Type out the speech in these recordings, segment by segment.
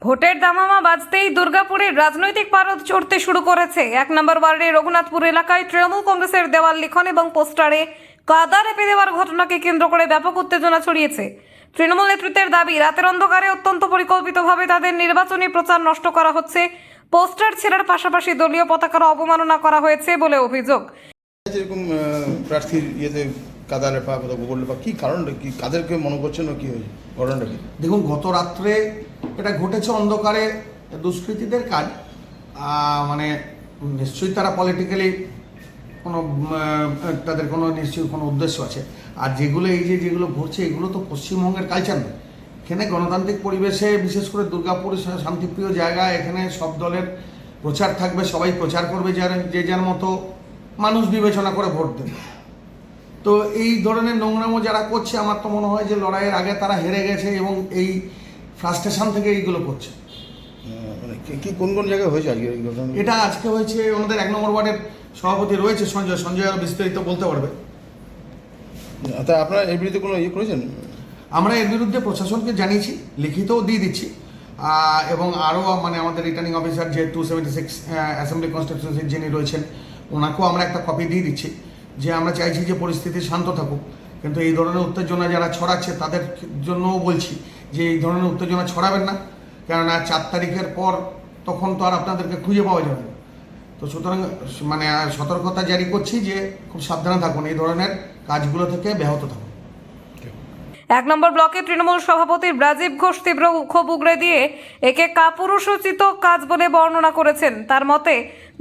ভোটের দামামা বাজতেই দুর্গাপুরের রাজনৈতিক পারদ চড়তে শুরু করেছে। ১ নম্বর ওয়ার্ডের রঘুনাথপুর এলাকায় তৃণমূল কংগ্রেসের দেওয়াল লিখন এবং পোস্টারে কাদা রেপে দেওয়ার ঘটনাকে কেন্দ্র করে ব্যাপক উত্তেজনা ছড়িয়েছে। তৃণমূল নেতৃত্বের দাবি, রাতের অন্ধকারে অত্যন্ত পরিকল্পিতভাবে তাদের নির্বাচনী প্রচার নষ্ট করা হচ্ছে। পোস্টার ছেড়ার পাশাপাশি দলীয় পতাকার অবমাননা করা হয়েছে বলে অভিযোগ। যেরকম প্রার্থীর ইয়েতে কাদা রেপা বললে বা কী কারণটা কি, কাদেরকে মনে করছেন না কি হয়েছে, ঘটনাটা কি? দেখুন, গত রাত্রে এটা ঘটেছে অন্ধকারে দুষ্কৃতীদের কাজ। মানে নিশ্চয়ই তারা পলিটিক্যালি কোনো তাদের কোনো নিশ্চয়ই কোনো উদ্দেশ্য আছে। আর যেগুলো যেগুলো ঘটছে এগুলো তো পশ্চিমবঙ্গের কালচার নয়। এখানে গণতান্ত্রিক পরিবেশে, বিশেষ করে দুর্গাপুর শান্তিপ্রিয় জায়গা, এখানে সব দলের প্রচার থাকবে, সবাই প্রচার করবে, যে যার মতো মানুষ বিবেচনা করে ভোট দেবে। তো এই ধরনের নোংরামো যারা করছে, আমার তো মনে হয় যে লড়াইয়ের আগে তারা হেরে গেছে এবং এই ফ্রাস্ট্রেশন থেকে এইগুলো করছে। মানে কি কোন কোন জায়গায় হয়েছে আজকে এই ঘটনা? এটা আজকে হয়েছে আমাদের ১ নম্বর ওয়ার্ডের সভাপতি রয়েছে সঞ্জয় আরও বিস্তারিত বলতে পারবে। তা আপনারা এর বিরুদ্ধে কোনো ইয়ে করেছেন? আমরা এর বিরুদ্ধে প্রশাসনকে জানিয়েছি, লিখিতও দিয়ে দিচ্ছি, এবং আরও মানে আমাদের রিটার্নিং অফিসার যে 276 অ্যাসেম্বলি কনস্টিটিউয়েন্সির যিনি রয়েছেন, ওনাকেও আমরা একটা কপি দিয়ে দিচ্ছি যে আমরা চাইছি যে পরিস্থিতি শান্ত থাকুক। কিন্তু এই ধরনের উত্তেজনা যারা ছড়াচ্ছে তাদের জন্যও বলছি যে এই ধরনের উত্তেজনা ছড়াবেন না, কেননা ৪ তারিখের পর তখন তো আর আপনাদেরকে খুঁজে পাওয়া যাবে না। তো সুতরাং মানে সতর্কতা জারি করছি যে খুব সাবধানে থাকুন, এই ধরনের কাজগুলো থেকে ব্যাহত থাকুন। ১ নম্বর ব্লকে তৃণমূল সভাপতি রাজীব ঘোষ তীব্র ক্ষোভ উগড়ে দিয়ে একে কাপুরুষোচিত কাজ বলে বর্ণনা করেছেন। তার মতে,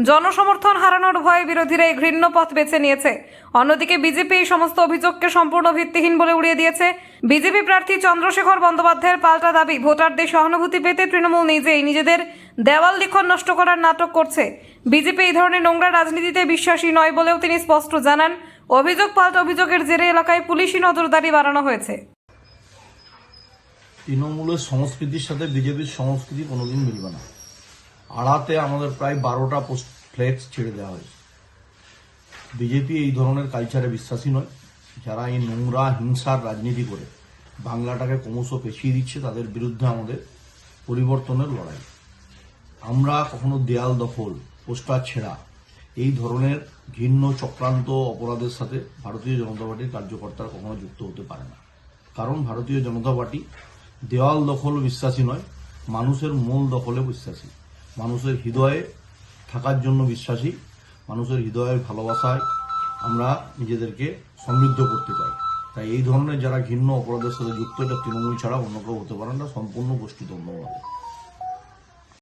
জনসমর্থন হারানোর ভয়ে বিরোধীরা এই ঘৃণ্য পথ বেছে নিয়েছে। অন্যদিকে বিজেপি এই সমস্ত অভিযোগকে সম্পূর্ণ ভিত্তিহীন বলে উড়িয়ে দিয়েছে। বিজেপি প্রার্থী চন্দ্রশেখর বন্দ্যোপাধ্যায়ের পাল্টা দাবি, ভোটারদের সহানুভূতি পেতে তৃণমূল নিজেদের দেওয়াল লিখন নষ্ট করার নাটক করছে। বিজেপি এই ধরনের নোংরা রাজনীতিতে বিশ্বাসী নয় বলেও তিনি স্পষ্ট জানান। অভিযোগ পাল্টা অভিযোগের জেরে এলাকায় পুলিশি নজরদারি বাড়ানো হয়েছে। তৃণমূলের সংস্কৃতির সাথে বিজেপির সংস্কৃতি কোনোদিন মিলবে না। আড়াতে আমাদের প্রায় 12টা ফ্লেক্স ছেড়ে দেওয়া হয়েছে। বিজেপি এই ধরনের কালচারে বিশ্বাসী নয়। যারা এই নোংরা হিংসার রাজনীতি করে বাংলাটাকে ক্রমশ পেছিয়ে দিচ্ছে, তাদের বিরুদ্ধে আমাদের পরিবর্তনের লড়াই। আমরা কখনো দেয়াল দখল, পোস্টার ছেঁড়া, এই ধরনের ঘৃণ্য চক্রান্ত অপরাধের সাথে ভারতীয় জনতা পার্টির কার্যকর্তারা কখনো যুক্ত হতে পারে না। কারণ ভারতীয় জনতা পার্টি দেওয়াল দখল বিশ্বাসী নয়, মানুষের মূল দখলে বিশ্বাসী, মানুষের হৃদয়ে থাকার জন্য বিশ্বাসী, মানুষের হৃদয়ের ভালোবাসায় আমরা নিজেদেরকে সমৃদ্ধ করতে চাই। তাই এই ধরনের যারা ঘৃণ্য অপরাধের সাথে যুক্ত, এটা তৃণমূল ছাড়া অন্য কেউ হতে পারে না, সম্পূর্ণ গোষ্ঠীদ্বন্দ্ব হবে।